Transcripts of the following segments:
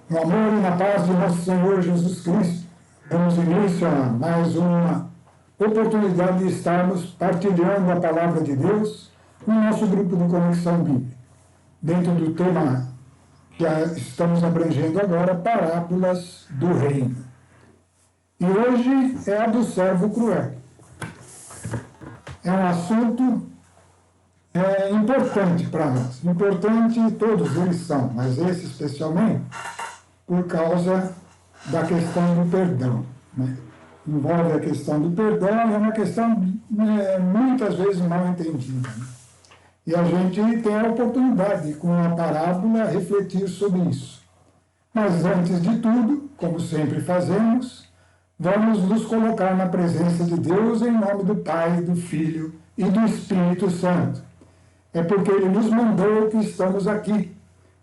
No amor e na paz de nosso Senhor Jesus Cristo, damos início a mais uma oportunidade de estarmos partilhando a palavra de Deus no nosso grupo de Conexão Bíblica, dentro do tema que estamos abrangendo agora, Parábolas do Reino. E hoje é a do servo cruel. É um assunto importante para nós. Importante todos eles são, mas esse especialmente por causa da questão do perdão, né? Envolve a questão do perdão, é uma questão muitas vezes mal entendida, né? E a gente tem a oportunidade, com a parábola, refletir sobre isso. Mas antes de tudo, como sempre fazemos, vamos nos colocar na presença de Deus em nome do Pai, do Filho e do Espírito Santo. É porque Ele nos mandou que estamos aqui.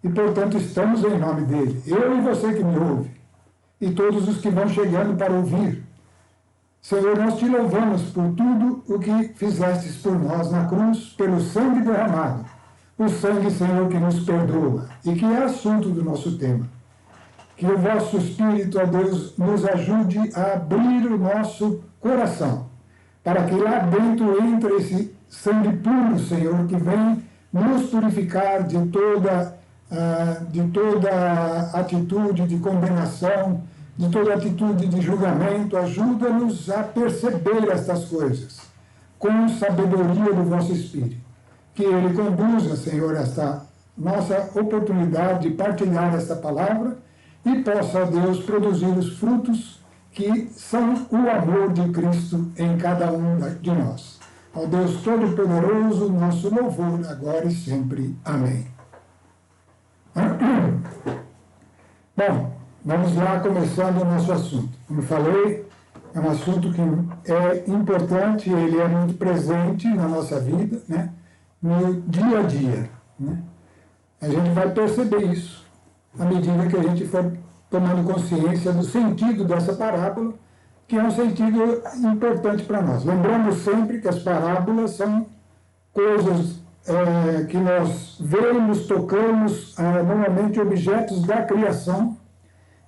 E, portanto, estamos em nome dele. Eu e você que me ouve. E todos os que vão chegando para ouvir. Senhor, nós te louvamos por tudo o que fizestes por nós na cruz, pelo sangue derramado. O sangue, Senhor, que nos perdoa e que é assunto do nosso tema. Que o vosso Espírito, ó Deus, nos ajude a abrir o nosso coração, para que lá dentro entre esse sangue puro, Senhor, que vem nos purificar de toda atitude de condenação, de toda atitude de julgamento. Ajuda-nos a perceber estas coisas com sabedoria do vosso Espírito. Que Ele conduza, Senhor, esta nossa oportunidade de partilhar esta palavra e possa, Deus, produzir os frutos que são o amor de Cristo em cada um de nós. Ao Deus Todo-Poderoso, nosso louvor, agora e sempre. Amém. Bom, vamos lá, começando o nosso assunto. Como falei, é um assunto que é importante, ele é muito presente na nossa vida, né? No dia a dia, né? A gente vai perceber isso à medida que a gente for tomando consciência do sentido dessa parábola, que é um sentido importante para nós. Lembramos sempre que as parábolas são coisas que nós vemos, tocamos, normalmente objetos da criação,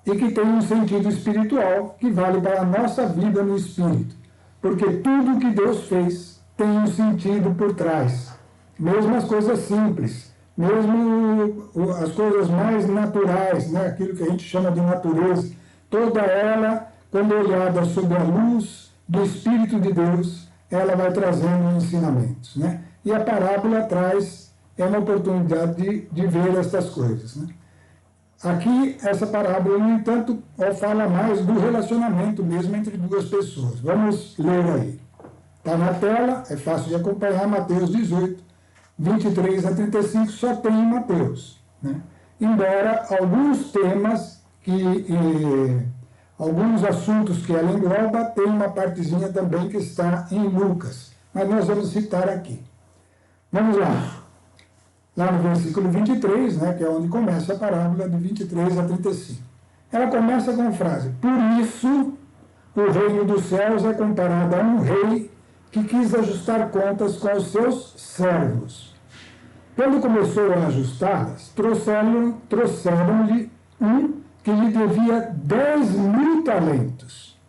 e que tem um sentido espiritual que vale para a nossa vida no espírito. Porque tudo que Deus fez tem um sentido por trás. Mesmo as coisas simples, mesmo as coisas mais naturais, né? Aquilo que a gente chama de natureza, toda ela, quando olhada sob a luz do Espírito de Deus, ela vai trazendo ensinamentos, né? E a parábola traz uma oportunidade de ver estas coisas, né? Aqui, essa parábola, no entanto, fala mais do relacionamento mesmo entre duas pessoas. Vamos ler aí. Está na tela, é fácil de acompanhar, Mateus 18, 23 a 35, só tem em Mateus, né? Embora alguns temas, alguns assuntos que ela engloba, tem uma partezinha também que está em Lucas. Mas nós vamos citar aqui. Vamos lá. Lá no versículo 23, né, que é onde começa a parábola, de 23 a 35. Ela começa com a frase: por isso o reino dos céus é comparado a um rei que quis ajustar contas com os seus servos. Quando começou a ajustá-las, trouxeram-lhe um que lhe devia 10.000 talentos.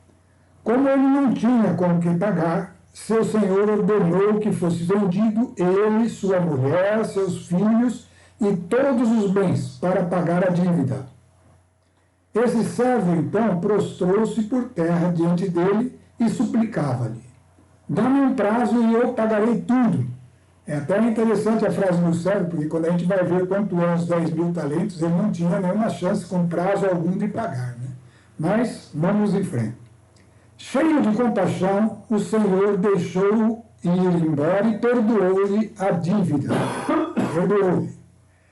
Como ele não tinha com que pagar, seu senhor ordenou que fosse vendido ele, sua mulher, seus filhos e todos os bens para pagar a dívida. Esse servo, então, prostrou-se por terra diante dele e suplicava-lhe: dá-me um prazo e eu pagarei tudo. É até interessante a frase do servo, porque quando a gente vai ver quanto é os 10.000 talentos, ele não tinha nenhuma chance com prazo algum de pagar, né? Mas vamos em frente. Cheio de compaixão, o Senhor deixou-o ir embora e perdoou-lhe a dívida. Perdoou-lhe.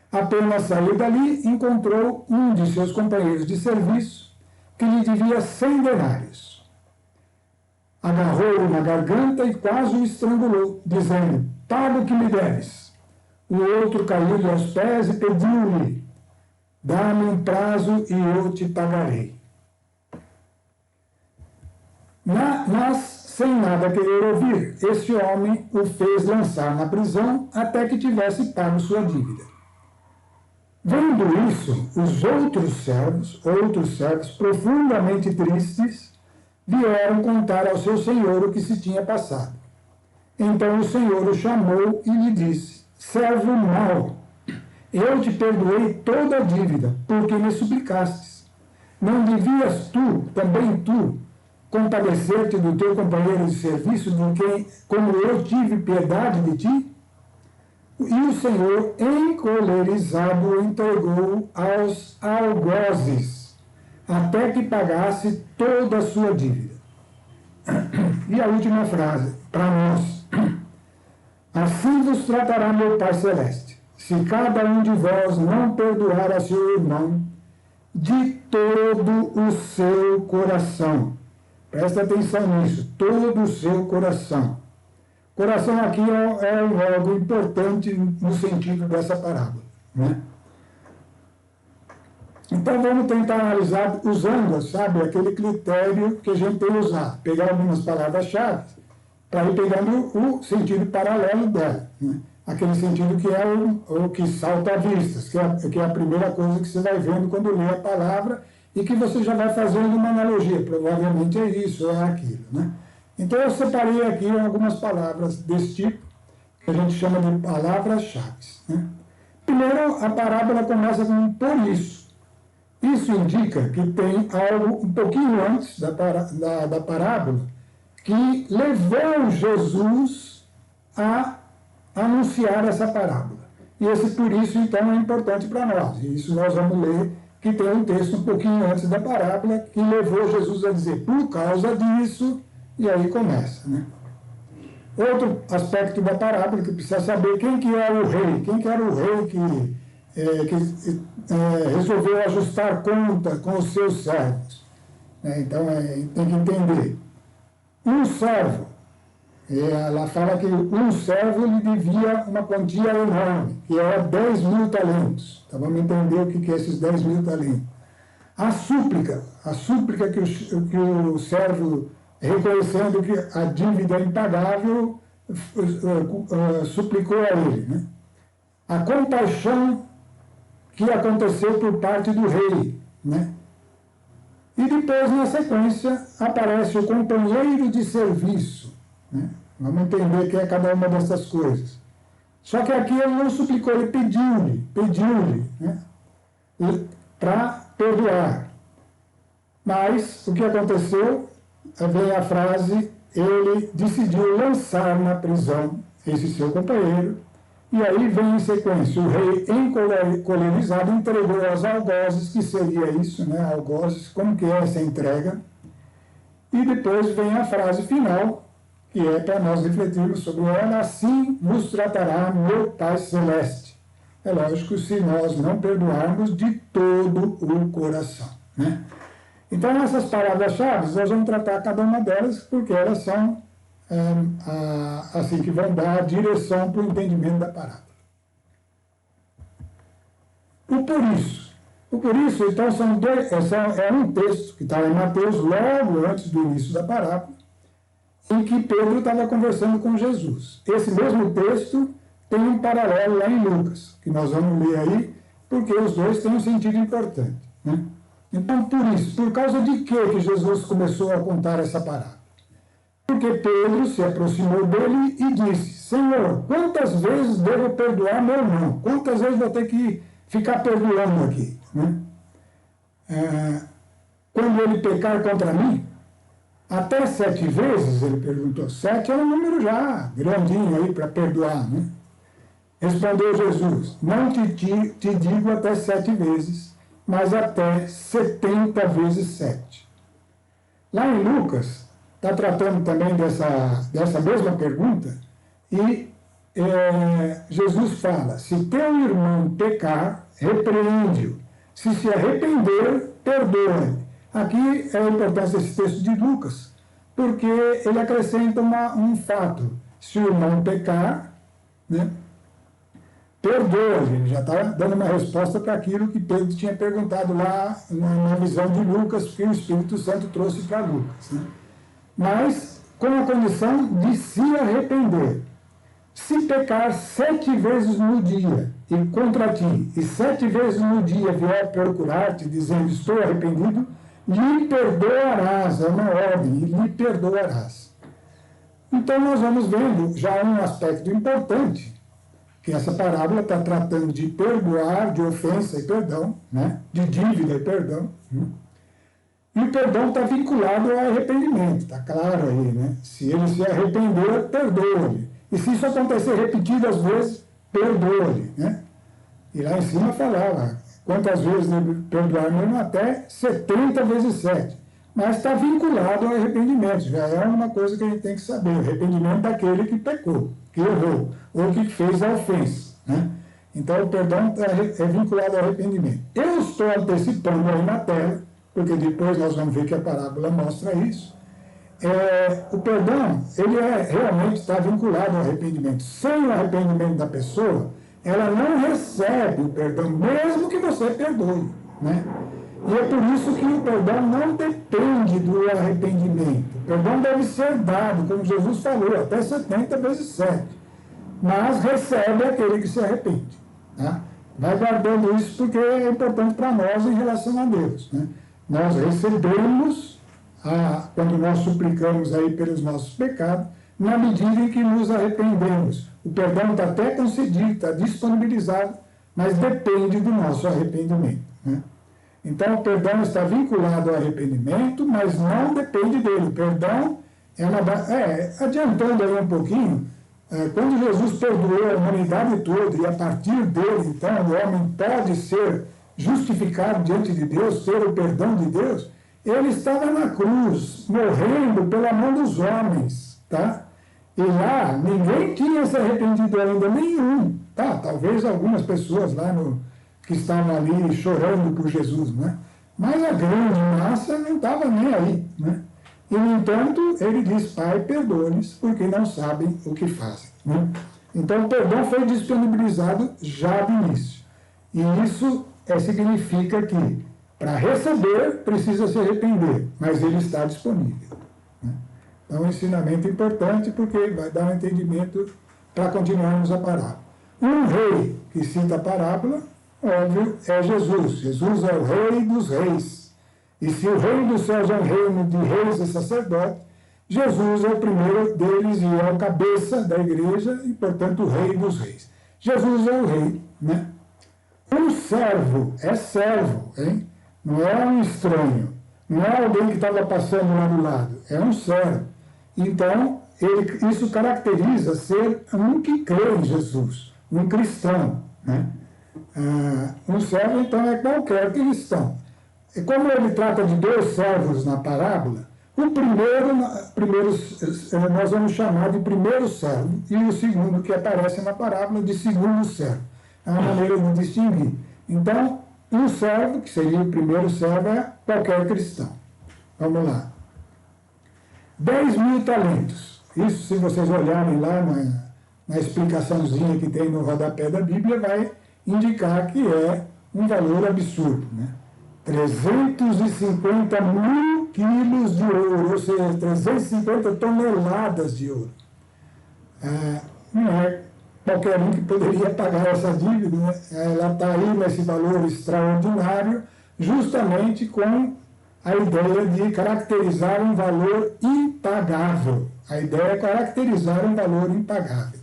Apenas saiu dali, encontrou um de seus companheiros de serviço que lhe devia 100 denários. Agarrou-o na garganta e quase o estrangulou, dizendo: paga o que me deves. O outro caiu-lhe aos pés e pediu-lhe: dá-me um prazo e eu te pagarei. Mas, sem nada querer ouvir, esse homem o fez lançar na prisão até que tivesse pago sua dívida. Vendo isso, os outros servos, profundamente tristes, vieram contar ao seu senhor o que se tinha passado. Então o senhor o chamou e lhe disse: servo mau, eu te perdoei toda a dívida, porque me suplicastes. Não devias também tu, compadecer-te do teu companheiro de serviço, de quem, como eu tive piedade de ti? E o Senhor, encolerizado, o entregou aos algozes, até que pagasse toda a sua dívida. E a última frase, para nós. Assim vos tratará meu Pai Celeste, se cada um de vós não perdoar a seu irmão de todo o seu coração. Presta atenção nisso, todo o seu coração. Coração aqui é algo importante no sentido dessa parábola, né? Então vamos tentar analisar usando, sabe, aquele critério que a gente tem usado. Pegar algumas palavras-chave para ir pegando o sentido paralelo dela, né? Aquele sentido que é o que salta à vista, que é a primeira coisa que você vai vendo quando lê a palavra e que você já vai fazendo uma analogia. Provavelmente é isso, é aquilo, né? Então eu separei aqui algumas palavras desse tipo, que a gente chama de palavras-chave, né? Primeiro, a parábola começa com por isso. Isso indica que tem algo um pouquinho antes da parábola que levou Jesus a anunciar essa parábola. E esse por isso, então, é importante para nós. E isso nós vamos ler, que tem um texto um pouquinho antes da parábola que levou Jesus a dizer, por causa disso, e aí começa, né? Outro aspecto da parábola que precisa saber quem que é o rei, quem que era o rei que resolveu ajustar conta com os seus servos. Então, tem que entender. Um servo, ela fala que um servo lhe devia uma quantia enorme, que era 10 mil talentos. Então, vamos entender o que é esses 10 mil talentos. A súplica que o servo, reconhecendo que a dívida é impagável, suplicou a ele, né? A compaixão que aconteceu por parte do rei, né? E depois, na sequência, aparece o companheiro de serviço, né? Vamos entender o que é cada uma dessas coisas. Só que aqui ele não suplicou, ele pediu-lhe, né? Para perdoar. Mas o que aconteceu? Vem a frase, ele decidiu lançar na prisão esse seu companheiro, e aí vem em sequência, o rei encolerizado entregou aos algozes, que seria isso, né, algozes, como que é essa entrega, e depois vem a frase final, que é para nós refletirmos sobre ela, assim nos tratará meu Pai Celeste. É lógico, se nós não perdoarmos de todo o coração, né? Então, essas palavras-chave, nós vamos tratar cada uma delas, porque elas são, assim, que vão dar a direção para o entendimento da parábola. O por isso. O por isso, então, é um texto que está em Mateus, logo antes do início da parábola, em que Pedro estava conversando com Jesus. Esse mesmo texto tem um paralelo lá em Lucas, que nós vamos ler aí, porque os dois têm um sentido importante, né? Então, por isso, por causa de que Jesus começou a contar essa parábola? Porque Pedro se aproximou dele e disse, Senhor, quantas vezes devo perdoar meu irmão? Quantas vezes vou ter que ficar perdoando aqui, né? Quando ele pecar contra mim? Até 7 vezes, ele perguntou. 7 é um número já grandinho aí para perdoar, né? Respondeu Jesus, não te digo até 7 vezes, mas até 70 vezes 7. Lá em Lucas, está tratando também dessa mesma pergunta, e Jesus fala, se teu irmão pecar, repreende-o. Se arrepender, perdoa-lhe. Aqui é a importância desse texto de Lucas, porque ele acrescenta um fato. Se o irmão pecar, né, perdoa-lhe. Ele já está dando uma resposta para aquilo que Pedro tinha perguntado lá na visão de Lucas, que o Espírito Santo trouxe para Lucas, né? Mas com a condição de se arrepender. Se pecar 7 vezes no dia e contra ti, e 7 vezes no dia vier procurar-te, dizendo, estou arrependido, lhe perdoarás, é uma ordem, e lhe perdoarás. Então nós vamos vendo já um aspecto importante, que essa parábola está tratando de perdoar, de ofensa e perdão, né? De dívida e perdão. Né? E o perdão está vinculado ao arrependimento, está claro aí, né? Se ele se arrepender, perdoa-lhe. E se isso acontecer repetidas vezes, perdoa-lhe, né? E lá em cima falava, quantas vezes perdoar mesmo? Até 70 vezes 7. Mas está vinculado ao arrependimento, já é uma coisa que a gente tem que saber, o arrependimento daquele que pecou, que errou, ou que fez a ofensa, né? Então o perdão é vinculado ao arrependimento. Eu estou antecipando aí na tela, porque depois nós vamos ver que a parábola mostra isso. O perdão, ele realmente está vinculado ao arrependimento. Sem o arrependimento da pessoa, ela não recebe o perdão, mesmo que você perdoe, né? E é por isso que o perdão não depende do arrependimento. O perdão deve ser dado, como Jesus falou, até 70 vezes 7. Mas recebe aquele que se arrepende. Tá? Vai guardando isso porque é importante para nós em relação a Deus. Né? Nós recebemos, quando nós suplicamos aí pelos nossos pecados, na medida em que nos arrependemos. O perdão está até concedido, está disponibilizado, mas depende do nosso arrependimento. Né? Então, o perdão está vinculado ao arrependimento, mas não depende dele. O perdão adiantando aí um pouquinho, quando Jesus perdoou a humanidade toda, e a partir dele, então, o homem pode ser justificado diante de Deus, ter o perdão de Deus, ele estava na cruz, morrendo pela mão dos homens, tá? E lá, ninguém tinha se arrependido ainda, nenhum, tá? Talvez algumas pessoas lá que estavam ali chorando por Jesus, né? Mas a grande massa não estava nem aí, né? E, no entanto, ele diz, Pai, perdoa-lhes, porque não sabem o que fazem. Né? Então, o perdão foi disponibilizado já do início. E isso significa que, para receber, precisa se arrepender, mas ele está disponível. Né? Então, um ensinamento importante, porque vai dar um entendimento para continuarmos a parábola. Um rei que cita a parábola, óbvio, é Jesus. Jesus é o rei dos reis. E se o reino dos céus é um reino de reis e sacerdotes, Jesus é o primeiro deles e é o cabeça da igreja e, portanto, o rei dos reis. Jesus é o rei, né? Um servo é servo, hein? Não é um estranho, não é alguém que estava passando lá do lado, é um servo. Então, isso caracteriza ser um que crê em Jesus, um cristão, né? Um servo, então, é qualquer cristão. E como ele trata de 2 servos na parábola, o primeiro nós vamos chamar de primeiro servo, e o segundo que aparece na parábola de segundo servo. É uma maneira de distinguir. Então, um servo, que seria o primeiro servo, é qualquer cristão. Vamos lá. 10.000 talentos. Isso, se vocês olharem lá na explicaçãozinha que tem no rodapé da Bíblia, vai indicar que é um valor absurdo, né? 350 mil quilos de ouro, ou seja, 350 toneladas de ouro. Não é qualquer um que poderia pagar essa dívida, né? Ela está aí nesse valor extraordinário, justamente com a ideia de caracterizar um valor impagável. A ideia é caracterizar um valor impagável.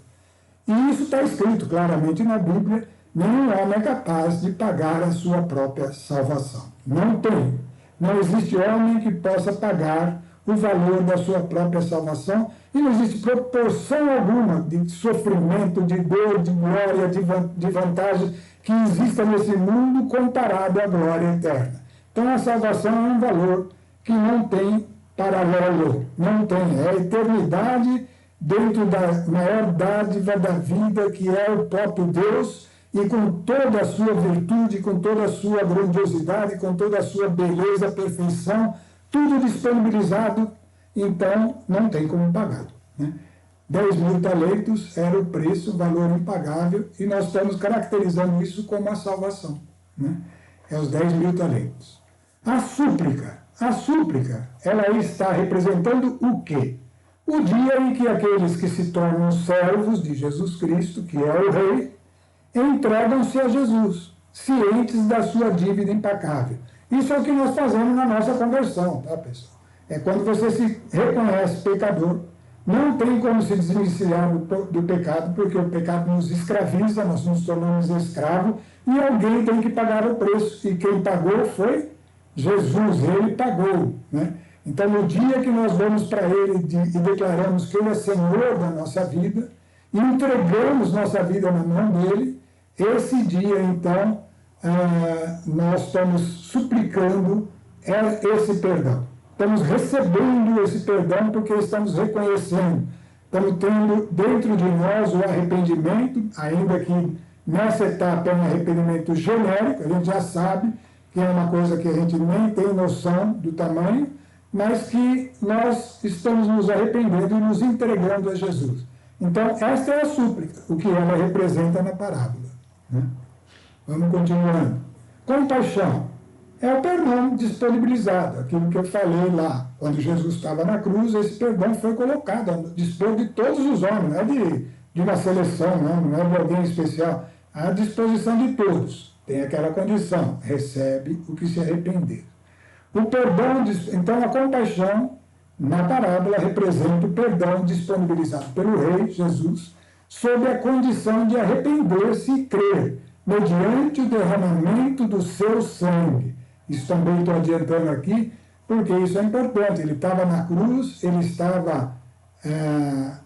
E isso está escrito claramente na Bíblia. Nenhum homem é capaz de pagar a sua própria salvação. Não tem. Não existe homem que possa pagar o valor da sua própria salvação e não existe proporção alguma de sofrimento, de dor, de glória, de vantagem que exista nesse mundo comparado à glória eterna. Então a salvação é um valor que não tem paralelo, não tem. É a eternidade dentro da maior dádiva da vida, que é o próprio Deus, e com toda a sua virtude, com toda a sua grandiosidade, com toda a sua beleza, perfeição, tudo disponibilizado, então não tem como pagar. Né? 10.000 talentos era o preço, o valor impagável, e nós estamos caracterizando isso como a salvação. Né? É os 10.000 talentos. A súplica, ela está representando o quê? o dia em que aqueles que se tornam servos de Jesus Cristo, que é o Rei, entregam-se a Jesus, cientes da sua dívida impacável. Isso é o que nós fazemos na nossa conversão, tá, pessoal? É quando você se reconhece pecador, não tem como se desvencilhar do pecado, porque o pecado nos escraviza, nós nos tornamos escravos, e alguém tem que pagar o preço, e quem pagou foi Jesus, ele pagou, né? Então, no dia que nós vamos para ele e declaramos que ele é Senhor da nossa vida, e entregamos nossa vida na mão dele, esse dia, então, nós estamos suplicando esse perdão. Estamos recebendo esse perdão porque estamos reconhecendo. Estamos tendo dentro de nós o arrependimento, ainda que nessa etapa é um arrependimento genérico, a gente já sabe que é uma coisa que a gente nem tem noção do tamanho, mas que nós estamos nos arrependendo e nos entregando a Jesus. Então, esta é a súplica, o que ela representa na parábola, né? Vamos continuando. Compaixão é o perdão disponibilizado, aquilo que eu falei lá, quando Jesus estava na cruz, esse perdão foi colocado a dispor de todos os homens, não é de uma seleção, não é de alguém especial, à disposição de todos. Tem aquela condição, recebe o que se arrepender. O perdão, então a compaixão, na parábola, representa o perdão disponibilizado pelo Rei Jesus, sob a condição de arrepender-se e crer, mediante o derramamento do seu sangue. Isso também estou adiantando aqui, porque isso é importante. Ele estava na cruz, ele estava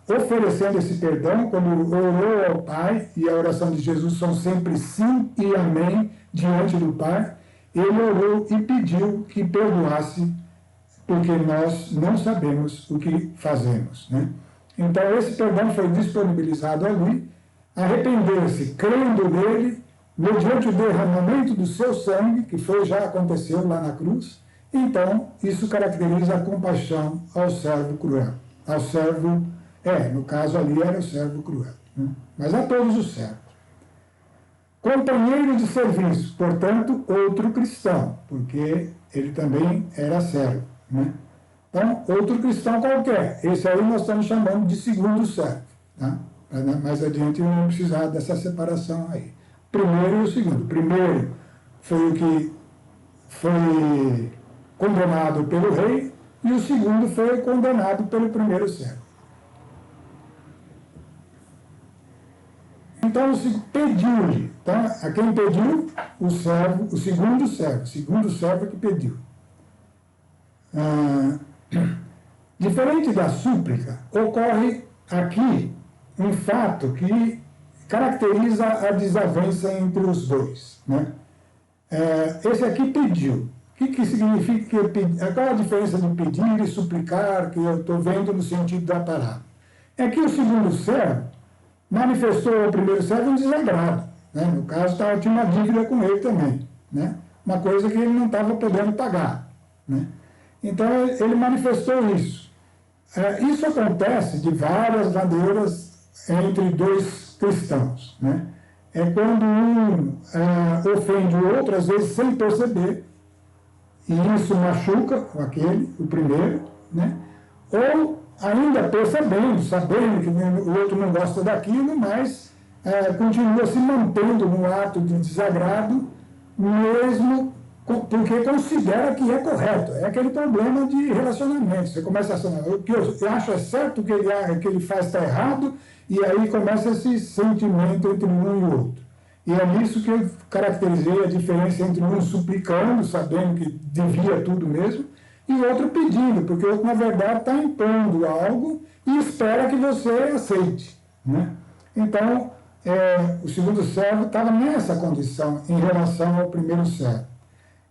oferecendo esse perdão, quando orou ao Pai, e a oração de Jesus são sempre sim e amém diante do Pai. Ele orou e pediu que perdoasse, porque nós não sabemos o que fazemos, né? Então, esse perdão foi disponibilizado ali, arrepender-se, crendo nele, mediante o derramamento do seu sangue, que já aconteceu lá na cruz. Então, isso caracteriza a compaixão ao servo cruel. Ao servo, no caso ali era o servo cruel, né? Mas a todos os servos. Companheiro de serviço, portanto, outro cristão, porque ele também era servo, né? Então, outro cristão qualquer. Esse aí nós estamos chamando de segundo servo, tá? Mais adiante não precisar dessa separação aí. Primeiro e o segundo. O primeiro foi o que foi condenado pelo rei, e o segundo foi condenado pelo primeiro servo. Então, pediu-lhe. Então, a quem pediu? O servo, o segundo servo que pediu. Diferente da súplica, ocorre aqui um fato que caracteriza a desavença entre os dois, né? Esse aqui pediu. O que significa que pedir? Qual a diferença de pedir e suplicar, que eu estou vendo no sentido da palavra? É que o segundo servo manifestou ao primeiro servo um desagrado, né? No caso, tinha uma dívida com ele também, né? Uma coisa que ele não estava podendo pagar, né? Então, ele manifestou isso. Isso acontece de várias maneiras entre dois cristãos, né? É quando um ofende o outro, às vezes sem perceber, e isso machuca o primeiro, né? Ou ainda percebendo, sabendo que o outro não gosta daquilo, mas continua se mantendo no ato de desagrado, mesmo porque considera que é correto. É aquele problema de relacionamento. Você começa a achar, o que eu acho é certo, o que ele faz está errado, e aí começa esse sentimento entre um e o outro. E é nisso que eu caracterizei a diferença entre um suplicando, sabendo que devia tudo mesmo, e o outro pedindo, porque o outro, na verdade, está impondo algo e espera que você aceite, né? Então, o segundo servo estava nessa condição em relação ao primeiro servo.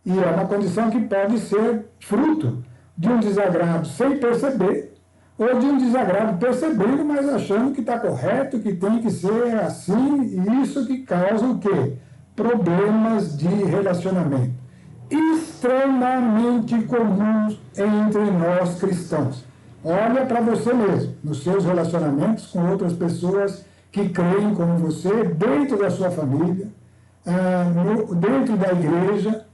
E é uma condição que pode ser fruto de um desagrado sem perceber, ou de um desagrado percebendo, mas achando que está correto, que tem que ser assim, e isso que causa o quê? Problemas de relacionamento. Extremamente comuns entre nós cristãos. Olha para você mesmo, nos seus relacionamentos com outras pessoas que creem como você, dentro da sua família, dentro da igreja.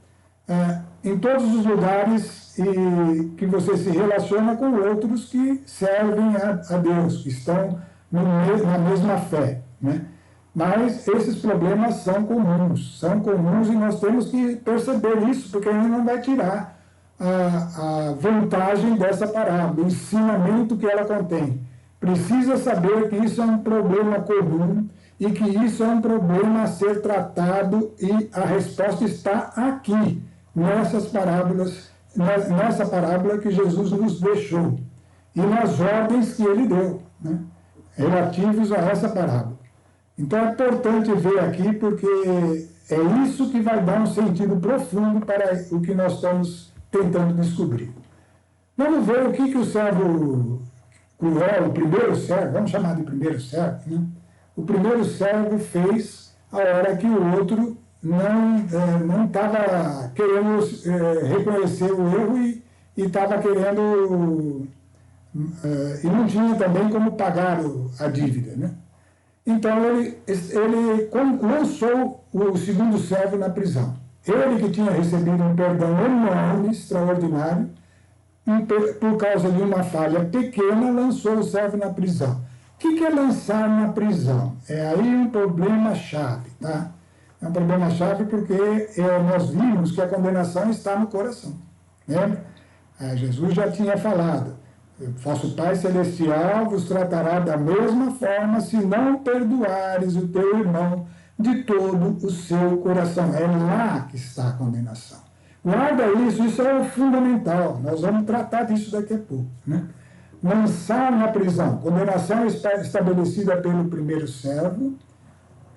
em todos os lugares e que você se relaciona com outros que servem a Deus, que estão na mesma fé, né? Mas esses problemas são comuns e nós temos que perceber isso, porque a gente não vai tirar a vantagem dessa parábola, o ensinamento que ela contém. Precisa saber que isso é um problema comum e que isso é um problema a ser tratado e a resposta está aqui, nessas parábolas, nessa parábola que Jesus nos deixou e nas ordens que ele deu, né, relativos a essa parábola. Então é importante ver aqui, porque é isso que vai dar um sentido profundo para o que nós estamos tentando descobrir. Vamos ver o que o servo cruel, o primeiro servo, vamos chamar de primeiro servo, né? O primeiro servo fez a hora que o outro não estava querendo reconhecer o erro e estava querendo e não tinha também como pagar a dívida, né? Então ele lançou o segundo servo na prisão. Ele que tinha recebido um perdão enorme, extraordinário, por causa de uma falha pequena, lançou o servo na prisão. O que é lançar na prisão? É aí um problema-chave, tá? É um problema-chave porque nós vimos que a condenação está no coração. Lembra? Jesus já tinha falado: vosso Pai Celestial vos tratará da mesma forma se não perdoares o teu irmão de todo o seu coração. É lá que está a condenação. Guarda isso é o fundamental. Nós vamos tratar disso daqui a pouco, né? Lançar na prisão. Condenação estabelecida pelo primeiro servo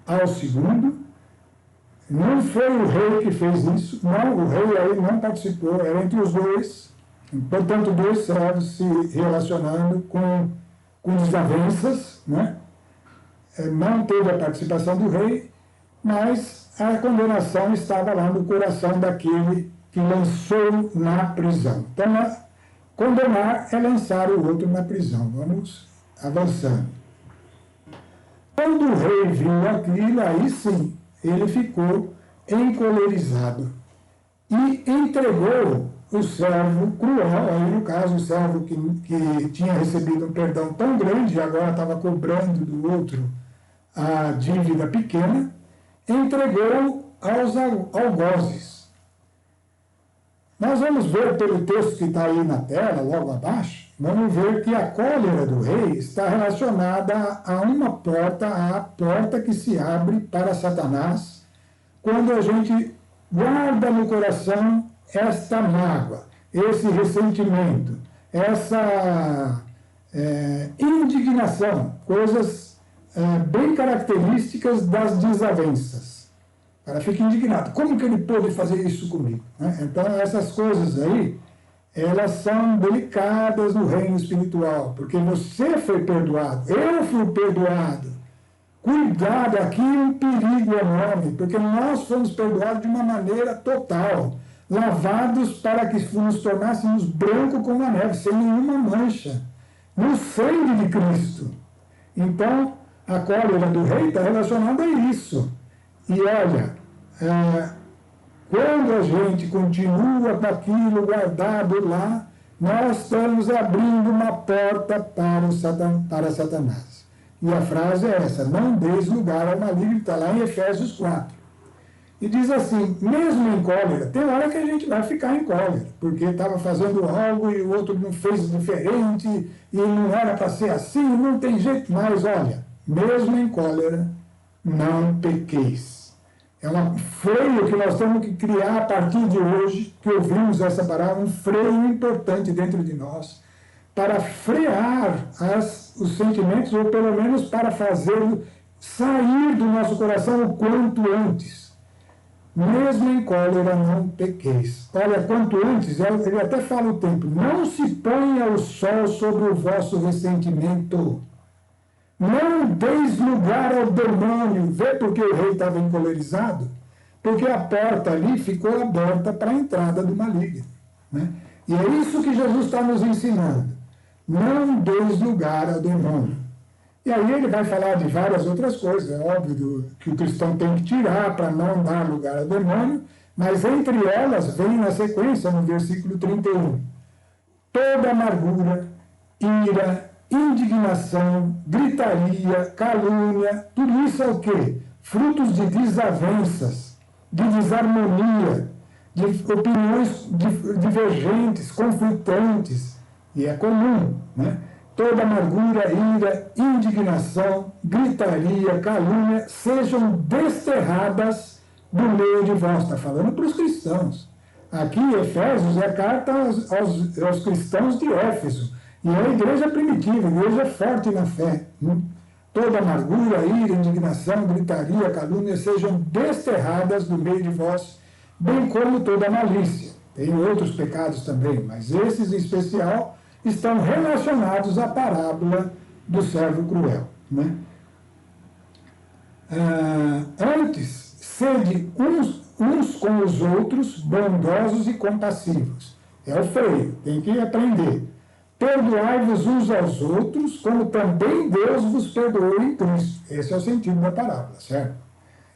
ao segundo. Não foi o rei que fez isso. Não, o rei aí não participou. Era entre os dois. Portanto, dois servos se relacionando com desavenças, né? Não teve a participação do rei, mas a condenação estava lá no coração daquele que lançou na prisão. Então, condenar é lançar o outro na prisão. Vamos avançando. Quando o rei viu aquilo, aí sim, ele ficou encolerizado e entregou o servo cruel, aí no caso o servo que tinha recebido um perdão tão grande e agora estava cobrando do outro a dívida pequena, entregou aos algozes. Nós vamos ver pelo texto que está aí na tela, logo abaixo, vamos ver que a cólera do rei está relacionada a uma porta, a porta que se abre para Satanás, quando a gente guarda no coração esta mágoa, esse ressentimento, essa indignação, coisas bem características das desavenças. O cara fica indignado. Como que ele pôde fazer isso comigo? Né? Então, essas coisas aí, elas são delicadas no reino espiritual, porque você foi perdoado, eu fui perdoado. Cuidado, aqui é um perigo enorme, porque nós fomos perdoados de uma maneira total, lavados para que nos tornássemos branco como a neve, sem nenhuma mancha, no sangue de Cristo. Então, a cólera do rei está relacionada a isso. E olha, quando a gente continua com aquilo guardado lá, nós estamos abrindo uma porta para Satanás. E a frase é essa: não deis lugar ao maligno, está lá em Efésios 4. E diz assim, mesmo em cólera, tem hora que a gente vai ficar em cólera, porque estava fazendo algo e o outro não fez diferente, e não era para ser assim, não tem jeito. Mas olha, mesmo em cólera, não pequeis. É um freio que nós temos que criar a partir de hoje, que ouvimos essa palavra, um freio importante dentro de nós, para frear os sentimentos, ou pelo menos para fazê-lo sair do nosso coração o quanto antes. Mesmo em cólera não pequeis. Olha, quanto antes, ele até fala o tempo, não se ponha o sol sobre o vosso ressentimento. Não deis lugar ao demônio. Vê porque o rei estava encolerizado? Porque a porta ali ficou aberta para a entrada do maligno, né? E é isso que Jesus está nos ensinando. Não deis lugar ao demônio. E aí ele vai falar de várias outras coisas, é óbvio, que o cristão tem que tirar para não dar lugar ao demônio, Mas entre elas vem na sequência, no versículo 31, toda amargura, ira, indignação, gritaria, calúnia, tudo isso é o quê? Frutos de desavenças, de desarmonia, de opiniões divergentes, conflitantes, e é comum, né? Toda amargura, ira, indignação, gritaria, calúnia, sejam desterradas do meio de vós. Está falando para os cristãos. Aqui, Efésios é a carta aos cristãos de Éfeso. E é a igreja primitiva, a igreja forte na fé. Toda amargura, ira, indignação, gritaria, calúnia sejam desterradas do meio de vós, bem como toda malícia. Tem outros pecados também, mas esses em especial estão relacionados à parábola do servo cruel. Né? Antes, sede uns com os outros bondosos e compassivos. É o freio, tem que aprender. Perdoai-vos uns aos outros, como também Deus vos perdoou em Cristo. Esse é o sentido da parábola, certo?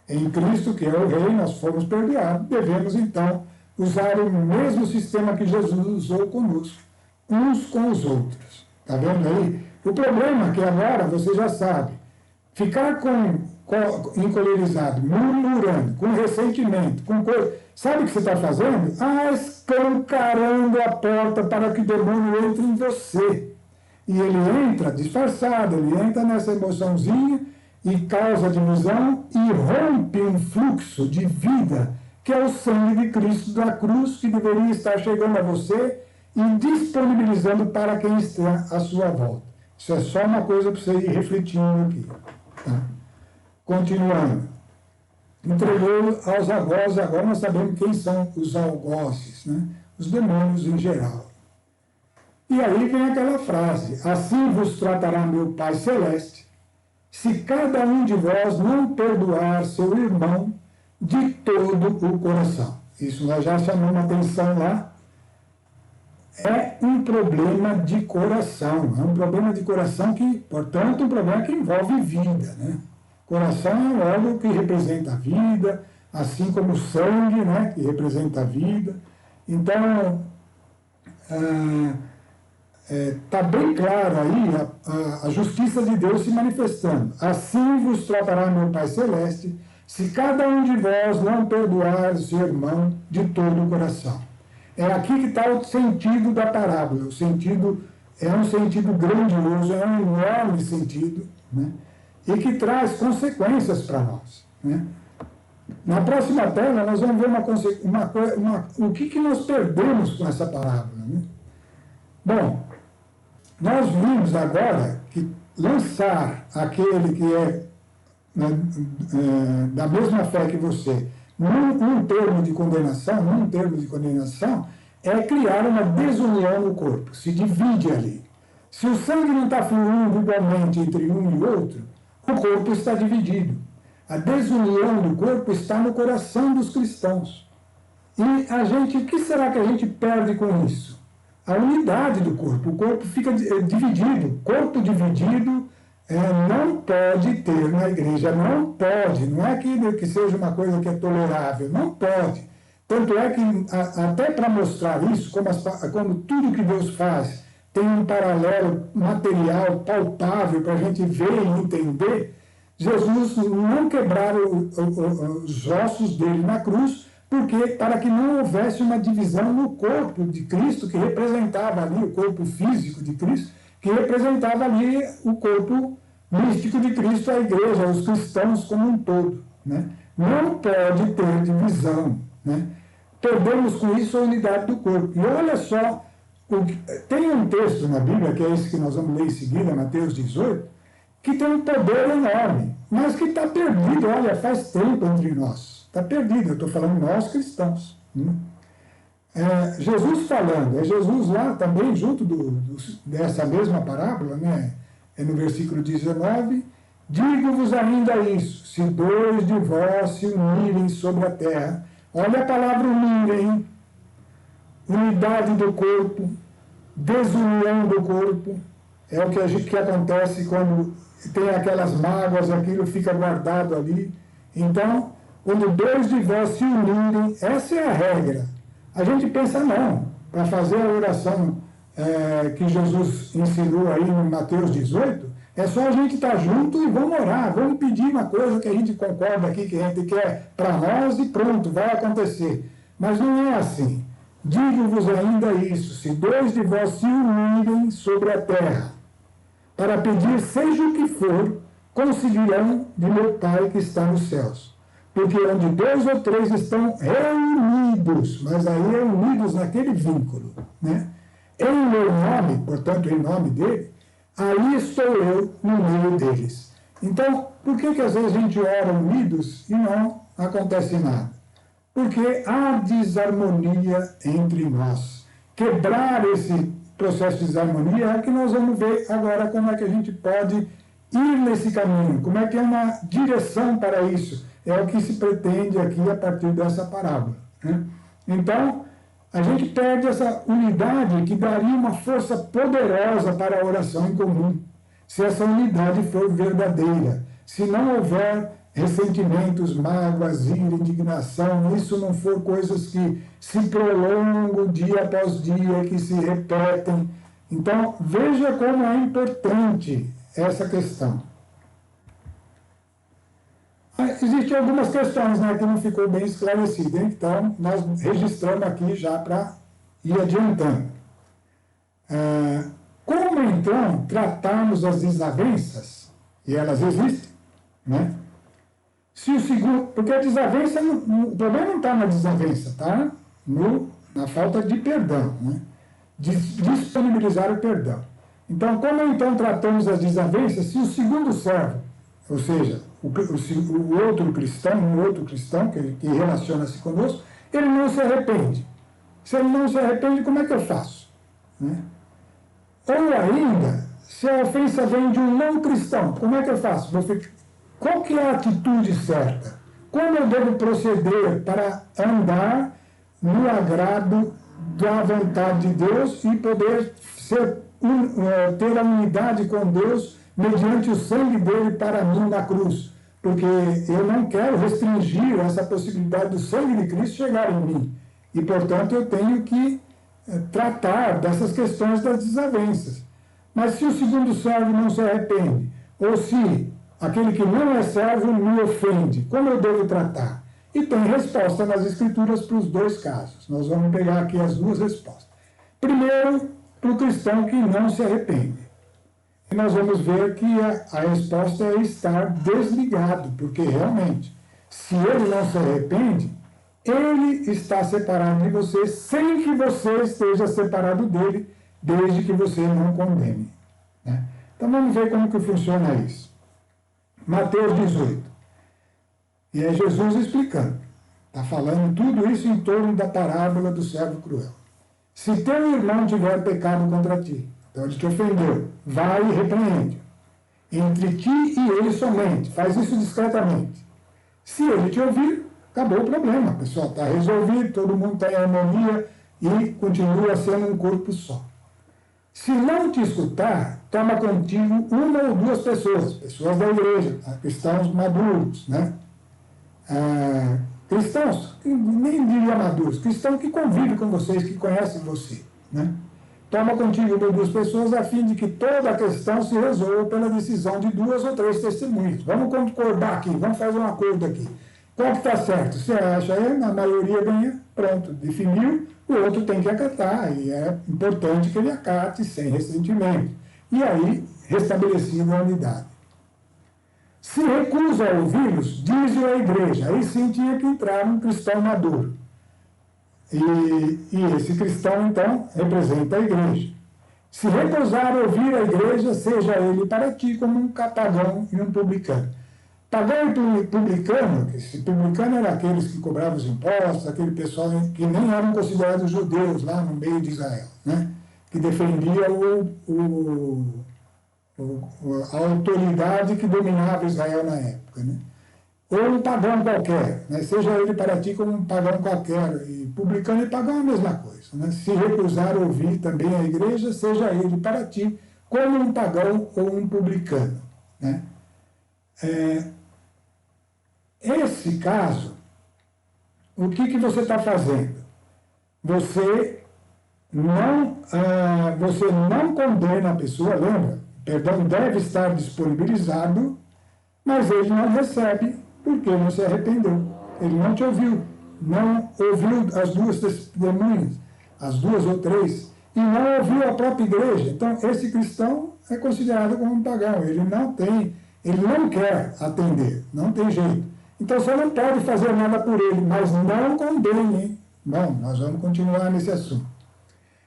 Em Cristo, que é o Rei, nós fomos perdoados. Devemos, então, usar o mesmo sistema que Jesus usou conosco, uns com os outros. Está vendo aí? O problema é que agora, você já sabe, ficar encolerizado, murmurando, com ressentimento, com coisa... Sabe o que você está fazendo? Escancarando a porta para que o demônio entre em você. E ele entra disfarçado, ele entra nessa emoçãozinha e causa divisão e rompe um fluxo de vida, que é o sangue de Cristo da cruz, que deveria estar chegando a você e disponibilizando para quem está à sua volta. Isso é só uma coisa para você ir refletindo aqui. Tá? Continuando. Entregou aos algozes, agora nós sabemos quem são os algozes, né? Os demônios em geral. E aí vem aquela frase, assim vos tratará meu Pai Celeste, se cada um de vós não perdoar seu irmão de todo o coração. Isso nós já chamamos a atenção lá. É um problema de coração, é um problema de coração que, portanto, um problema que envolve vida, né? Coração é um órgão que representa a vida, assim como o sangue, né, que representa a vida. Então, está bem claro aí a justiça de Deus se manifestando. Assim vos tratará meu Pai Celeste, se cada um de vós não perdoar seu irmão de todo o coração. É aqui que está o sentido da parábola. O sentido é um sentido grandioso, é um enorme sentido, né? E que traz consequências para nós. Né? Na próxima tela, nós vamos ver o que nós perdemos com essa parábola. Né? Bom, nós vimos agora que lançar aquele que é da mesma fé que você num termo de condenação, é criar uma desunião no corpo, se divide ali. Se o sangue não está fluindo igualmente entre um e outro, o corpo está dividido. A desunião do corpo está no coração dos cristãos. E o que será que a gente perde com isso? A unidade do corpo. O corpo fica dividido. Corpo dividido não pode ter na igreja. Não pode. Não é que seja uma coisa que é tolerável. Não pode. Tanto é que, até para mostrar isso, como tudo que Deus faz tem um paralelo material, palpável, para a gente ver e entender, Jesus não quebraram os ossos dele na cruz, para que não houvesse uma divisão no corpo de Cristo, que representava ali o corpo físico de Cristo, que representava ali o corpo místico de Cristo, a igreja, os cristãos como um todo. Né? Não pode ter divisão. Né? Perdemos com isso a unidade do corpo. E olha só, tem um texto na Bíblia, que é esse que nós vamos ler em seguida, Mateus 18, que tem um poder enorme, mas que está perdido, olha, faz tempo entre nós. Está perdido, eu estou falando nós cristãos. Jesus falando, é Jesus lá também, junto dessa mesma parábola, né? É no versículo 19, digo-vos ainda isso, se dois de vós se unirem sobre a terra, olha a palavra unirem, unidade do corpo, desunião do corpo, é o que acontece quando tem aquelas mágoas, aquilo fica guardado ali. Então, onde dois de vós se unirem, essa é a regra. A gente pensa, não, para fazer a oração que Jesus ensinou aí em Mateus 18, é só a gente estar junto e vamos orar, vamos pedir uma coisa que a gente concorda aqui, que a gente quer para nós e pronto, vai acontecer. Mas não é assim. Digo-vos ainda isso, se dois de vós se unirem sobre a terra, para pedir seja o que for, conseguirão de meu Pai que está nos céus. Porque onde dois ou três estão reunidos, mas aí reunidos naquele vínculo, né? Em meu nome, portanto, em nome dele, aí estou eu no meio deles. Então, por que às vezes a gente ora unidos e não acontece nada? Porque há desarmonia entre nós. Quebrar esse processo de desarmonia é que nós vamos ver agora como é que a gente pode ir nesse caminho, como é que é uma direção para isso. É o que se pretende aqui a partir dessa parábola, né? Então, a gente perde essa unidade que daria uma força poderosa para a oração em comum, se essa unidade for verdadeira. Se não houver ressentimentos, mágoas, ira, indignação, isso não for coisas que se prolongam dia após dia, que se repetem. Então, veja como é importante essa questão. Existem algumas questões, né, que não ficou bem esclarecida, então nós registramos aqui já para ir adiantando. Como então tratarmos as desavenças, e elas existem, né? Se o segundo, porque a desavença, o problema não está na desavença, está na falta de perdão, né? De disponibilizar o perdão. Então, como então tratamos as desavenças se o segundo servo, ou seja, o outro cristão, um outro cristão que relaciona-se conosco, ele não se arrepende. Se ele não se arrepende, como é que eu faço? Né? Ou ainda, se a ofensa vem de um não cristão, como é que eu faço? Qual que é a atitude certa? Como eu devo proceder para andar no agrado da vontade de Deus e poder ter a unidade com Deus mediante o sangue dele para mim na cruz? Porque eu não quero restringir essa possibilidade do sangue de Cristo chegar em mim. E, portanto, eu tenho que tratar dessas questões das desavenças. Mas se o segundo servo não se arrepende, ou se aquele que não é servo me ofende, como eu devo tratar? E tem resposta nas Escrituras para os dois casos. Nós vamos pegar aqui as duas respostas. Primeiro, para o cristão que não se arrepende. E nós vamos ver que a resposta é estar desligado, porque realmente, se ele não se arrepende, ele está separado de você sem que você esteja separado dele, desde que você não condene, né? Então vamos ver como que funciona isso. Mateus 18. E é Jesus explicando. Está falando tudo isso em torno da parábola do servo cruel. Se teu irmão tiver pecado contra ti, então ele te ofendeu, vai e repreende. Entre ti e ele somente. Faz isso discretamente. Se ele te ouvir, acabou o problema. Pessoal, está resolvido, todo mundo está em harmonia e continua sendo um corpo só. Se não te escutar, toma contigo uma ou duas pessoas da igreja, cristãos maduros, né? Cristãos, nem diria maduros, cristãos que convivem com vocês, que conhecem você, né? Toma contigo uma ou duas pessoas a fim de que toda a questão se resolva pela decisão de duas ou três testemunhas. Vamos concordar aqui, vamos fazer um acordo aqui. Qual que está certo? Você acha, a maioria ganha, pronto, definiu, o outro tem que acatar, e é importante que ele acate sem ressentimento. E aí, restabelecida a unidade. Se recusa a ouvi-los, diz-o à igreja. Aí sim tinha que entrar um cristão maduro. E esse cristão, então, representa a igreja. Se recusar ouvir a igreja, seja ele para ti como um pagão e um publicano. Pagão e publicano, esse publicano era aqueles que cobravam os impostos, aquele pessoal que nem eram considerados judeus lá no meio de Israel, né? Que defendia a autoridade que dominava Israel na época, né? Ou um pagão qualquer, né? Seja ele para ti como um pagão qualquer, e publicano e pagão é a mesma coisa, né? Se recusar ouvir também a igreja, seja ele para ti como um pagão ou um publicano, né? Esse caso, o que você está fazendo? Você não condena a pessoa, lembra? O perdão deve estar disponibilizado, mas ele não recebe porque não se arrependeu. Ele não te ouviu, não ouviu as duas testemunhas, as duas ou três, e não ouviu a própria igreja. Então, esse cristão é considerado como um pagão. Ele não quer atender, não tem jeito. Então, você não pode fazer nada por ele, mas não condene, hein? Bom, nós vamos continuar nesse assunto.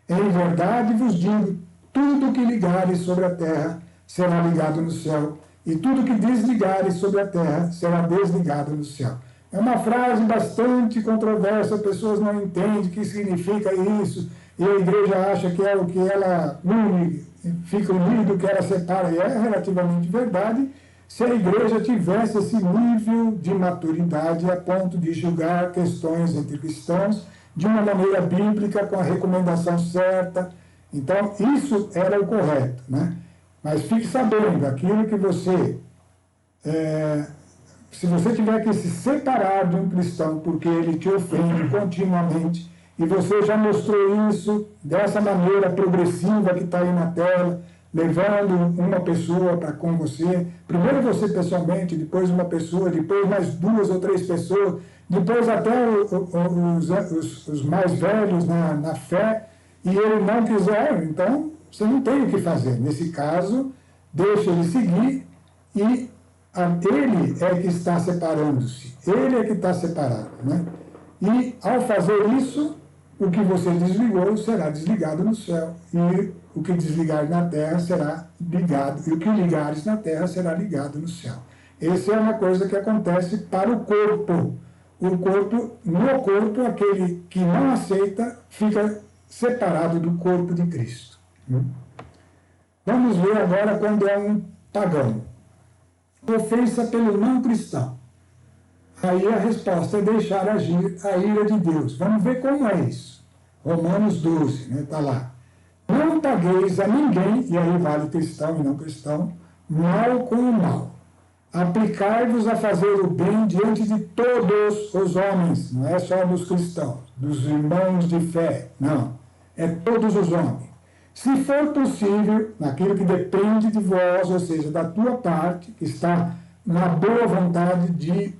Em verdade vos digo, tudo que ligares sobre a terra será ligado no céu, e tudo que desligares sobre a terra será desligado no céu. É uma frase bastante controversa, pessoas não entendem o que significa isso, e a igreja acha que é o que ela une, fica unido, que ela separa, e é relativamente verdade, se a igreja tivesse esse nível de maturidade a ponto de julgar questões entre cristãos de uma maneira bíblica, com a recomendação certa. Então, isso era o correto, né? Mas fique sabendo, aquilo que você... se você tiver que se separar de um cristão porque ele te ofende continuamente, e você já mostrou isso dessa maneira progressiva que está aí na tela, levando uma pessoa para com você, primeiro você pessoalmente, depois uma pessoa, depois mais 2 ou 3 pessoas, depois até os mais velhos na fé, e ele não quiser, então você não tem o que fazer. Nesse caso, deixa ele seguir, e ele é que está separando-se, ele é que está separado, né? E ao fazer isso, o que você desligou será desligado no céu, e o que desligar na terra será ligado, e o que ligares na terra será ligado no céu. Essa é uma coisa que acontece para o corpo. No corpo, aquele que não aceita fica separado do corpo de Cristo. Vamos ver agora quando é um pagão. Ofensa pelo não cristão. Aí a resposta é deixar agir a ira de Deus. Vamos ver como é isso. Romanos 12, né? Está lá. Não pagueis a ninguém, e aí vale cristão e não cristão, mal com o mal. Aplicai-vos a fazer o bem diante de todos os homens, não é só dos cristãos, dos irmãos de fé, não. É todos os homens. Se for possível, naquilo que depende de vós, ou seja, da tua parte, que está na boa vontade de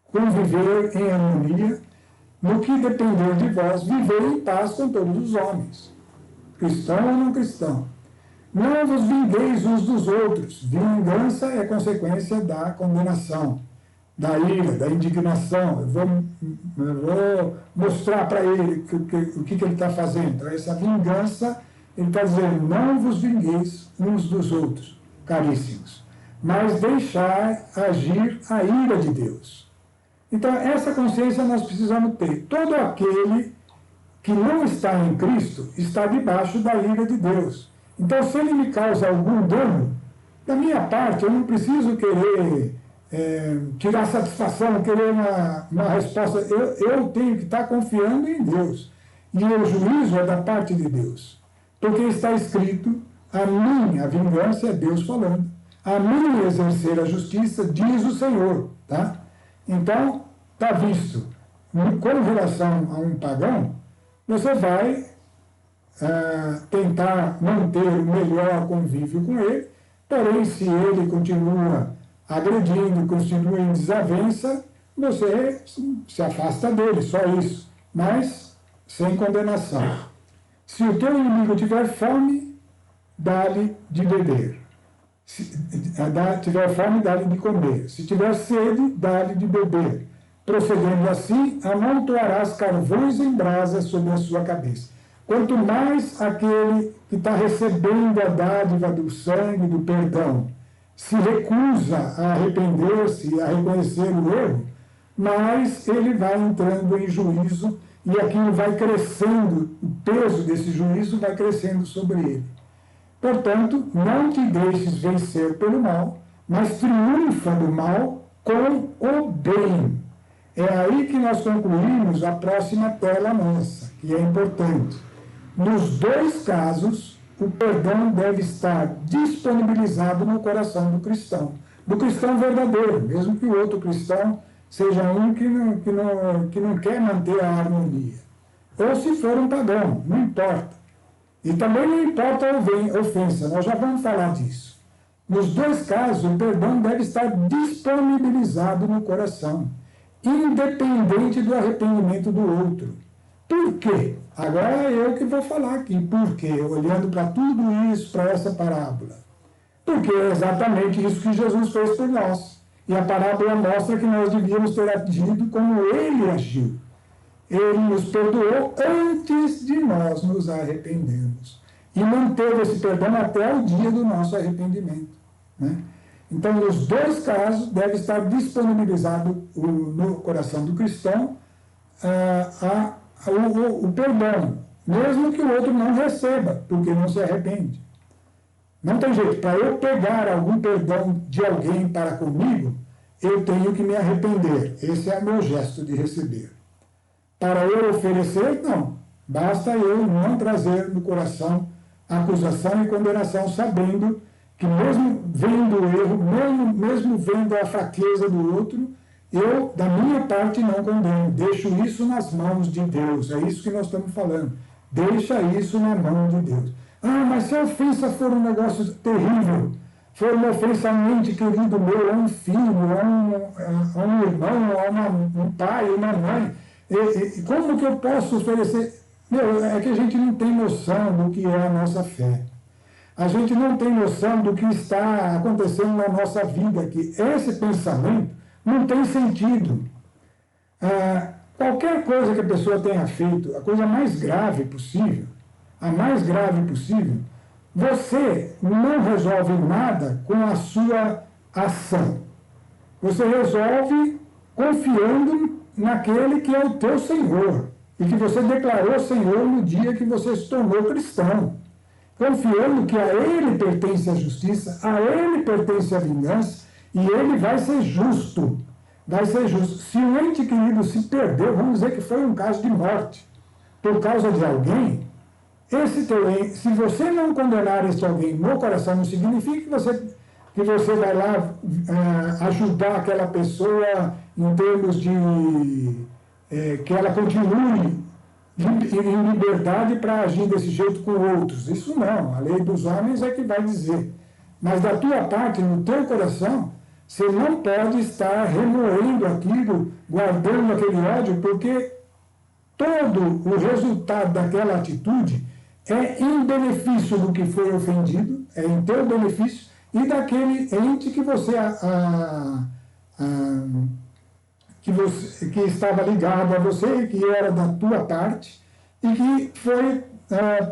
conviver em harmonia, no que depender de vós, viver em paz com todos os homens, cristão ou não cristão. Não vos vingueis uns dos outros. Vingança é consequência da condenação, da ira, da indignação. Eu vou mostrar para ele o que ele está fazendo. Então, essa vingança, ele está dizendo, não vos vingueis uns dos outros, caríssimos, mas deixar agir a ira de Deus. Então, essa consciência nós precisamos ter. Todo aquele que não está em Cristo está debaixo da ira de Deus. Então, se ele me causa algum dano, da minha parte, eu não preciso querer tirar satisfação, querer uma resposta. Eu tenho que estar confiando em Deus. E o juízo é da parte de Deus. Porque está escrito, a minha vingança é Deus falando. A mim exercer a justiça, diz o Senhor. Tá? Então, está visto. Com relação a um pagão, você vai tentar manter o melhor convívio com ele, porém, se ele continua agredindo, continua em desavença, você se afasta dele, só isso, mas sem condenação. Se o teu inimigo tiver fome, dá-lhe de beber. Se tiver fome, dá-lhe de comer. Se tiver sede, dá-lhe de beber. Procedendo assim, amontoarás carvões em brasa sobre a sua cabeça. Quanto mais aquele que está recebendo a dádiva do sangue, do perdão, se recusa a arrepender-se, a reconhecer o erro, mais ele vai entrando em juízo e aquilo vai crescendo, o peso desse juízo vai crescendo sobre ele. Portanto, não te deixes vencer pelo mal, mas triunfa do mal com o bem. É aí que nós concluímos a próxima tela nossa, que é importante. Nos dois casos, o perdão deve estar disponibilizado no coração do cristão verdadeiro, mesmo que o outro cristão seja um que não quer manter a harmonia. Ou se for um pagão, não importa. E também não importa a ofensa, nós já vamos falar disso. Nos dois casos, o perdão deve estar disponibilizado no coração, independente do arrependimento do outro. Por quê? Agora é eu que vou falar aqui. Por quê? Olhando para tudo isso, para essa parábola. Porque é exatamente isso que Jesus fez por nós. E a parábola mostra que nós devíamos ter agido como ele agiu. Ele nos perdoou antes de nós nos arrependermos. E manteve esse perdão até o dia do nosso arrependimento. Né? Então, nos dois casos, deve estar disponibilizado no coração do cristão o perdão, mesmo que o outro não receba, porque não se arrepende. Não tem jeito. Para eu pegar algum perdão de alguém para comigo, eu tenho que me arrepender. Esse é o meu gesto de receber. Para eu oferecer, não. Basta eu não trazer no coração acusação e condenação, sabendo que mesmo vendo o erro, mesmo vendo a fraqueza do outro, eu, da minha parte, não condeno. Deixo isso nas mãos de Deus. É isso que nós estamos falando. Deixa isso na mão de Deus. Ah, mas se a ofensa for um negócio terrível, for uma ofensa a um ente querido meu, a um filho, a um irmão, a um pai, uma mãe, como que eu posso oferecer? Meu, é que a gente não tem noção do que é a nossa fé. A gente não tem noção do que está acontecendo na nossa vida aqui. Esse pensamento não tem sentido. Qualquer coisa que a pessoa tenha feito, a coisa mais grave possível, a mais grave possível, você não resolve nada com a sua ação. Você resolve confiando naquele que é o teu Senhor e que você declarou Senhor no dia que você se tornou cristão. Confiando que a Ele pertence a justiça, a Ele pertence a vingança, e Ele vai ser justo. Vai ser justo. Se um ente querido se perdeu, vamos dizer que foi um caso de morte, por causa de alguém, se você não condenar este alguém no coração, não significa que você vai lá ajudar aquela pessoa em termos de que ela continue em liberdade para agir desse jeito com outros. Isso não, a lei dos homens é que vai dizer. Mas da tua parte, no teu coração, você não pode estar remoendo aquilo, guardando aquele ódio, porque todo o resultado daquela atitude é em benefício do que foi ofendido, é em teu benefício, e daquele ente que que estava ligado a você, que era da tua parte, e que foi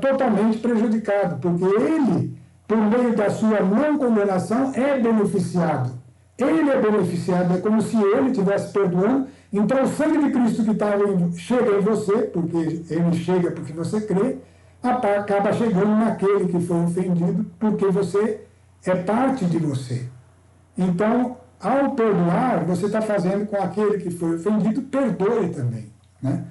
totalmente prejudicado, porque ele, por meio da sua não condenação, é beneficiado. Ele é beneficiado, é como se ele estivesse perdoando. Então, o sangue de Cristo que chega em você, porque ele chega porque você crê, acaba chegando naquele que foi ofendido, porque você é parte de você. Então, ao perdoar, você está fazendo com aquele que foi ofendido, perdoe também. Né?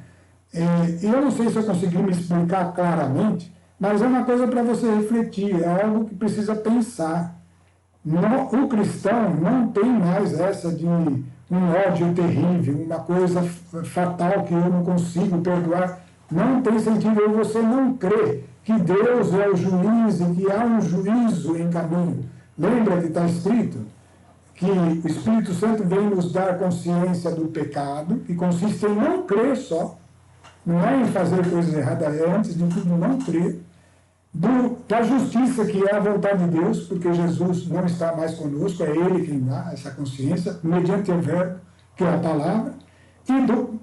E eu não sei se eu consegui me explicar claramente, mas é uma coisa para você refletir, é algo que precisa pensar. O cristão não tem mais essa de um ódio terrível, uma coisa fatal que eu não consigo perdoar. Não tem sentido você não crer que Deus é o juiz e que há um juízo em caminho. Lembra que está escrito que o Espírito Santo vem nos dar consciência do pecado, que consiste em não crer só, não é em fazer coisas erradas, é antes de tudo não crer, da justiça que é a vontade de Deus, porque Jesus não está mais conosco, é Ele quem dá essa consciência, mediante o verbo, que é a palavra, e do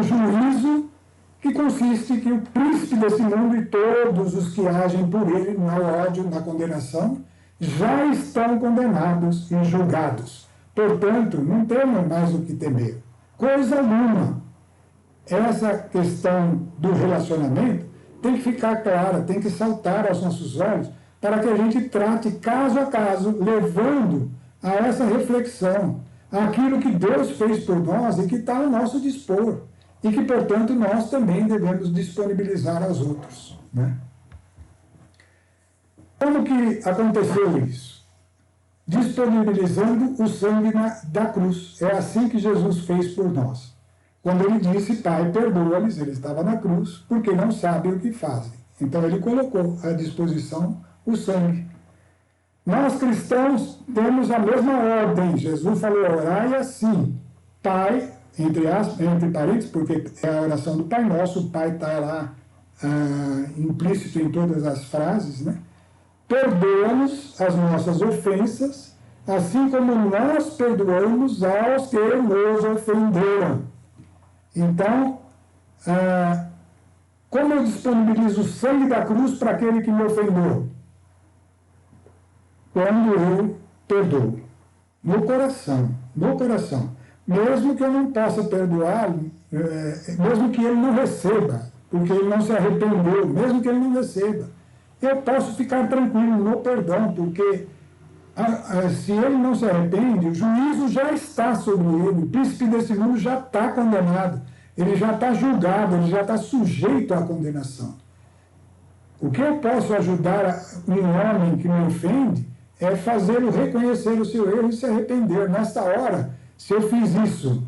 juízo, que consiste que o príncipe desse mundo e todos os que agem por ele no ódio, na condenação, já estão condenados e julgados. Portanto, não temos mais o que temer. Coisa alguma. Essa questão do relacionamento tem que ficar clara, tem que saltar aos nossos olhos, para que a gente trate caso a caso, levando a essa reflexão aquilo que Deus fez por nós e que está ao nosso dispor. E que, portanto, nós também devemos disponibilizar aos outros. Né? Como que aconteceu isso? disponibilizando o sangue da cruz. É assim que Jesus fez por nós. Quando ele disse, Pai, perdoa-lhes, ele estava na cruz, porque não sabem o que fazem. Então ele colocou à disposição o sangue. Nós cristãos temos a mesma ordem. Jesus falou, orai assim, Pai, entre parênteses, porque é a oração do Pai Nosso, o Pai está lá implícito em todas as frases, né? Perdoa-nos as nossas ofensas, assim como nós perdoamos aos que nos ofenderam. Então, como eu disponibilizo o sangue da cruz para aquele que me ofendeu? Quando eu perdoo. No coração. Mesmo que eu não possa perdoá-lo, mesmo que ele não receba, porque ele não se arrependeu, mesmo que ele não receba, eu posso ficar tranquilo no perdão, porque se ele não se arrepende, o juízo já está sobre ele, o príncipe desse mundo já está condenado, ele já está julgado, ele já está sujeito à condenação. O que eu posso ajudar um homem que me ofende é fazê-lo reconhecer o seu erro e se arrepender. Nesta hora, se eu fiz isso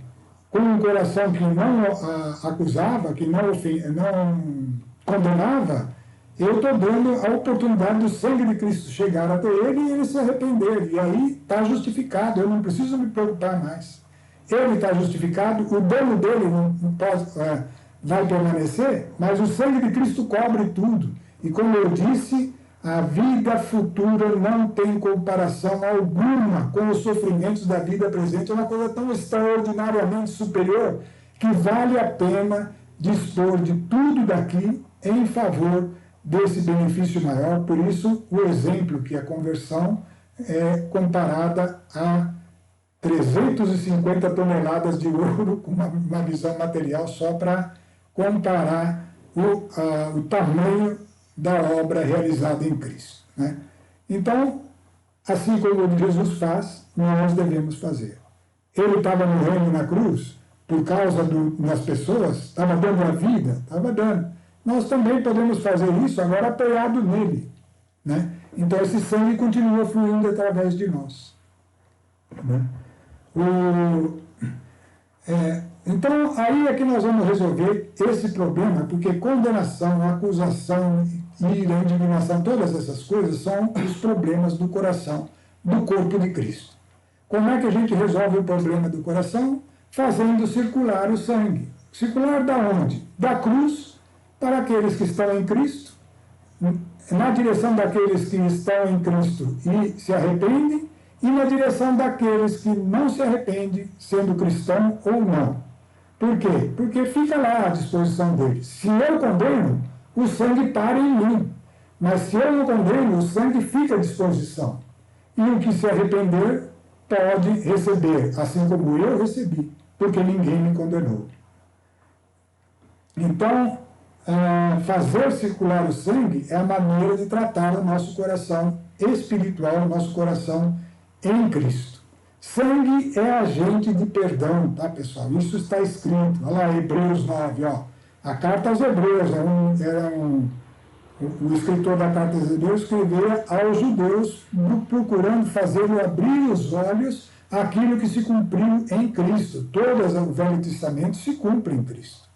com um coração que não acusava, que não condenava, eu estou dando a oportunidade do sangue de Cristo chegar até ele e ele se arrepender. E aí está justificado, eu não preciso me preocupar mais. Ele está justificado, o dano dele vai permanecer, mas o sangue de Cristo cobre tudo. E como eu disse, a vida futura não tem comparação alguma com os sofrimentos da vida presente. É uma coisa tão extraordinariamente superior que vale a pena dispor de tudo daqui em favor desse benefício maior. Por isso, o exemplo que a conversão é comparada a 350 toneladas de ouro, com uma visão material só para comparar o tamanho da obra realizada em Cristo, né? Então, assim como Jesus faz, nós devemos fazer. Ele estava morrendo na cruz por causa das pessoas, estava dando a vida, estava dando. Nós também podemos fazer isso agora apoiado nele, né? Então esse sangue continua fluindo através de nós, né? Então aí é que nós vamos resolver esse problema, porque condenação, acusação, ira, indignação, todas essas coisas são os problemas do coração, do corpo de Cristo. Como é que a gente resolve o problema do coração? Fazendo circular o sangue. Circular da onde? Da cruz para aqueles que estão em Cristo, na direção daqueles que estão em Cristo e se arrependem, e na direção daqueles que não se arrependem, sendo cristão ou não. Por quê? Porque fica lá à disposição deles. Se eu condeno, o sangue para em mim. Mas se eu não condeno, o sangue fica à disposição. E o que se arrepender pode receber, assim como eu recebi, porque ninguém me condenou. Então, fazer circular o sangue é a maneira de tratar o nosso coração espiritual, o nosso coração em Cristo. Sangue é agente de perdão, tá, pessoal? Isso está escrito. Olha lá, Hebreus 9, ó. A carta aos Hebreus, o escritor da carta aos Hebreus escrevia aos judeus, procurando fazê-lo abrir os olhos àquilo que se cumpriu em Cristo. Todas o Velho Testamento se cumpre em Cristo.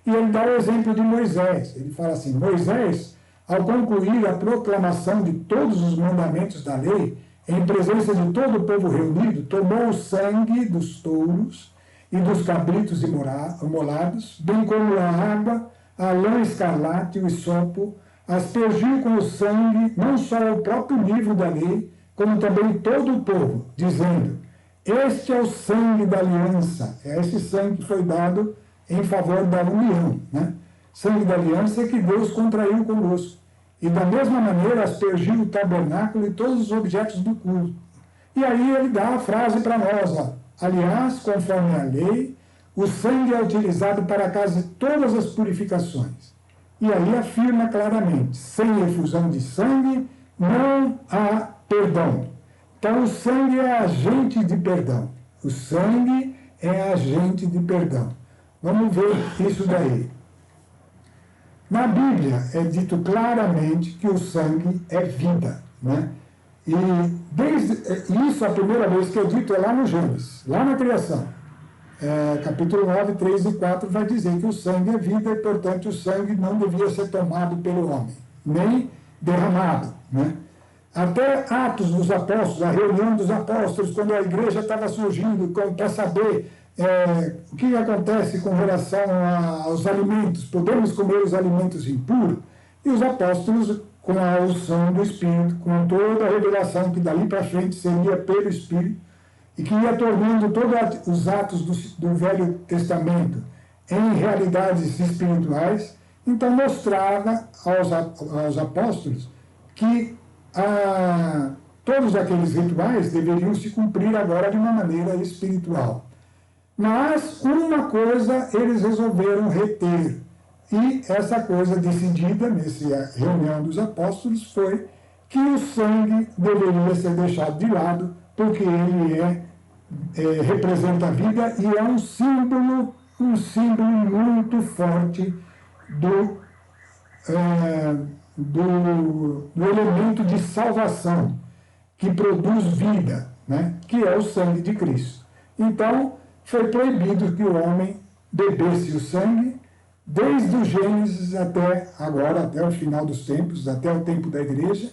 E ele dá o exemplo de Moisés. Ele fala assim, Moisés, ao concluir a proclamação de todos os mandamentos da lei, em presença de todo o povo reunido, tomou o sangue dos touros e dos cabritos imolados, bem como a água, a lã escarlate e o hisopo, aspergiu com o sangue não só o próprio livro da lei, como também todo o povo, dizendo, este é o sangue da aliança. É esse sangue que foi dado em favor da união, né? Sangue da aliança que Deus contraiu conosco. E da mesma maneira aspergiu o tabernáculo e todos os objetos do culto. E aí ele dá a frase para nós, ó. Aliás, conforme a lei, o sangue é utilizado para quase todas as purificações. E aí afirma claramente, sem efusão de sangue não há perdão. Então o sangue é agente de perdão. O sangue é agente de perdão. Vamos ver isso daí. Na Bíblia é dito claramente que o sangue é vida, né? E isso, a primeira vez que é dito, é lá no Gênesis, lá na criação. Capítulo 9, 3 e 4 vai dizer que o sangue é vida e, portanto, o sangue não devia ser tomado pelo homem, nem derramado, né? Até Atos dos Apóstolos, a reunião dos apóstolos, quando a igreja estava surgindo, para saber o que acontece com relação aos alimentos, podemos comer os alimentos impuros, e os apóstolos, com a unção do Espírito, com toda a revelação que dali para frente seria pelo Espírito, e que ia tornando todos os atos do Velho Testamento em realidades espirituais, então mostrava aos apóstolos que todos aqueles rituais deveriam se cumprir agora de uma maneira espiritual. Mas uma coisa eles resolveram reter, e essa coisa decidida nessa reunião dos apóstolos foi que o sangue deveria ser deixado de lado, porque ele representa a vida e é um símbolo muito forte do elemento de salvação que produz vida, né? Que é o sangue de Cristo. Então, foi proibido que o homem bebesse o sangue desde o Gênesis até agora, até o final dos tempos, até o tempo da igreja,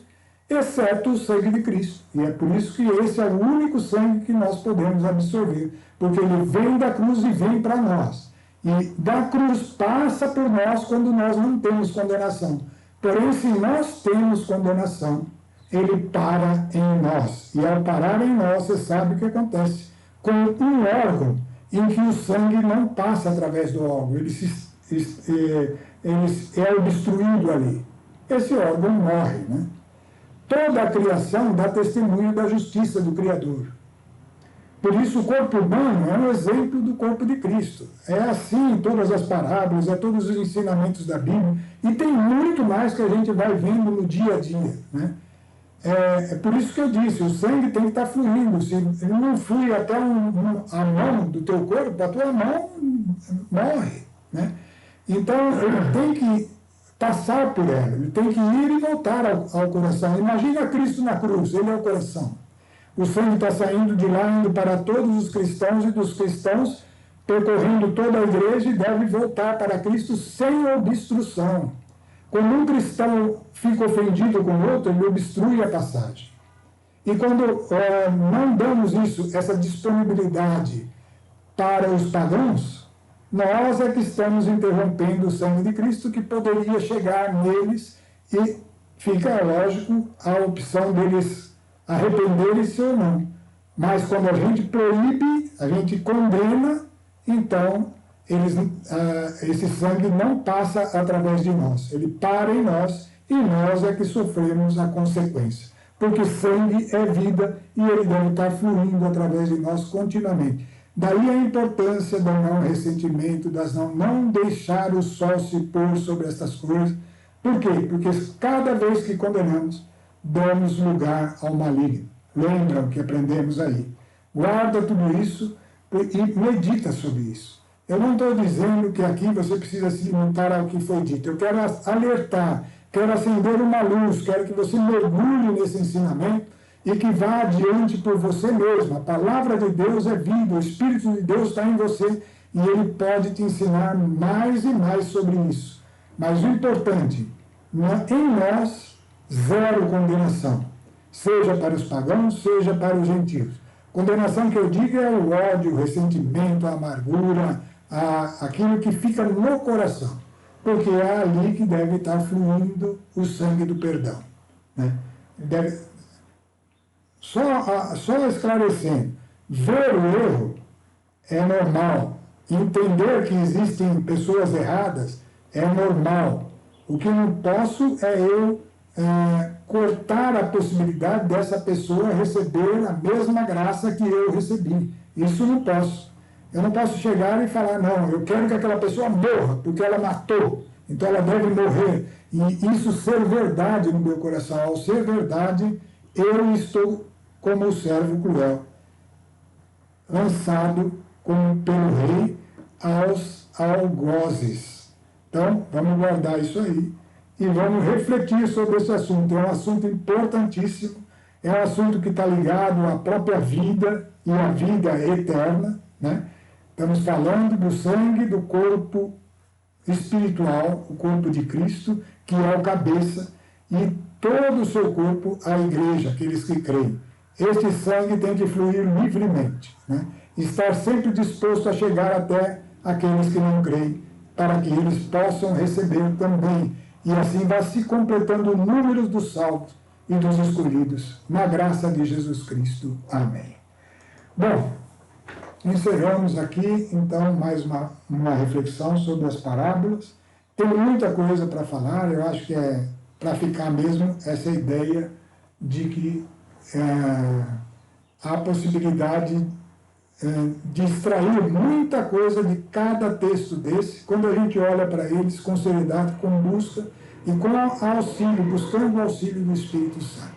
exceto o sangue de Cristo. E é por isso que esse é o único sangue que nós podemos absorver, porque ele vem da cruz e vem para nós. E da cruz passa por nós quando nós não temos condenação. Porém, se nós temos condenação, ele para em nós. E ao parar em nós, você sabe o que acontece com um órgão em que o sangue não passa através do órgão, ele é obstruído ali. Esse órgão morre, né? Toda a criação dá testemunho da justiça do Criador. Por isso, o corpo humano é um exemplo do corpo de Cristo. É assim em todas as parábolas, é todos os ensinamentos da Bíblia, e tem muito mais que a gente vai vendo no dia a dia, né? É por isso que eu disse, o sangue tem que estar fluindo. Se ele não flui até a mão do teu corpo, a tua mão morre, né? Então, ele tem que passar por ela, ele tem que ir e voltar ao coração. Imagina Cristo na cruz, ele é o coração. O sangue está saindo de lá, indo para todos os cristãos, e dos cristãos percorrendo toda a igreja, e deve voltar para Cristo sem obstrução. Quando um cristão fica ofendido com o outro, ele obstrui a passagem. E quando não damos essa disponibilidade para os pagãos, nós é que estamos interrompendo o sangue de Cristo, que poderia chegar neles, e fica, lógico, a opção deles arrependerem-se ou não. Mas quando a gente proíbe, a gente condena, então esse sangue não passa através de nós. Ele para em nós, e nós é que sofremos a consequência. Porque sangue é vida, e ele deve estar fluindo através de nós continuamente. Daí a importância do não ressentimento, não deixar o sol se pôr sobre essas coisas. Por quê? Porque cada vez que condenamos, damos lugar ao maligno. Lembram que aprendemos aí. Guarda tudo isso e medita sobre isso. Eu não estou dizendo que aqui você precisa se limitar ao que foi dito. Eu quero alertar, quero acender uma luz, quero que você mergulhe nesse ensinamento e que vá adiante por você mesmo. A palavra de Deus é vida, o Espírito de Deus está em você e ele pode te ensinar mais e mais sobre isso. Mas o importante, em nós, zero condenação, seja para os pagãos, seja para os gentios. Condenação que eu digo é o ódio, o ressentimento, a amargura, aquilo que fica no coração, porque é ali que deve estar fluindo o sangue do perdão, né? Só esclarecendo, ver o erro é normal, entender que existem pessoas erradas é normal. O que não posso é eu cortar a possibilidade dessa pessoa receber a mesma graça que eu recebi. Isso não posso. Eu não posso chegar e falar, não, eu quero que aquela pessoa morra, porque ela matou, então ela deve morrer. E isso ser verdade no meu coração. Ao ser verdade, eu estou como o servo cruel, lançado pelo rei aos algozes. Então, vamos guardar isso aí e vamos refletir sobre esse assunto. É um assunto importantíssimo, é um assunto que está ligado à própria vida e à vida eterna, né? Estamos falando do sangue do corpo espiritual, o corpo de Cristo, que é o cabeça, e todo o seu corpo, a igreja, aqueles que creem. Este sangue tem que fluir livremente, né? Estar sempre disposto a chegar até aqueles que não creem, para que eles possam receber também. E assim vai se completando o número dos salvos e dos escolhidos, na graça de Jesus Cristo. Amém. Bom, encerramos aqui, então, mais uma reflexão sobre as parábolas. Tem muita coisa para falar, eu acho que é para ficar mesmo essa ideia de que há possibilidade de extrair muita coisa de cada texto desse, quando a gente olha para eles com seriedade, com busca e com auxílio, buscando o auxílio do Espírito Santo.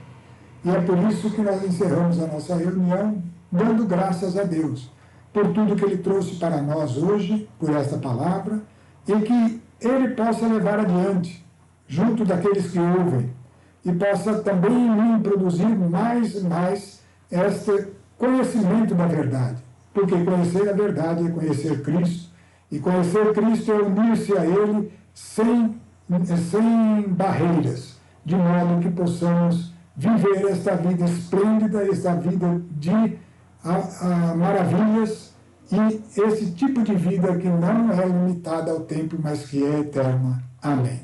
E é por isso que nós encerramos a nossa reunião dando graças a Deus por tudo que Ele trouxe para nós hoje, por esta palavra, e que Ele possa levar adiante, junto daqueles que ouvem, e possa também em mim produzir mais e mais este conhecimento da verdade. Porque conhecer a verdade é conhecer Cristo, e conhecer Cristo é unir-se a Ele sem barreiras, de modo que possamos viver esta vida esplêndida, esta vida de maravilhas, e esse tipo de vida que não é limitada ao tempo, mas que é eterna. Amém.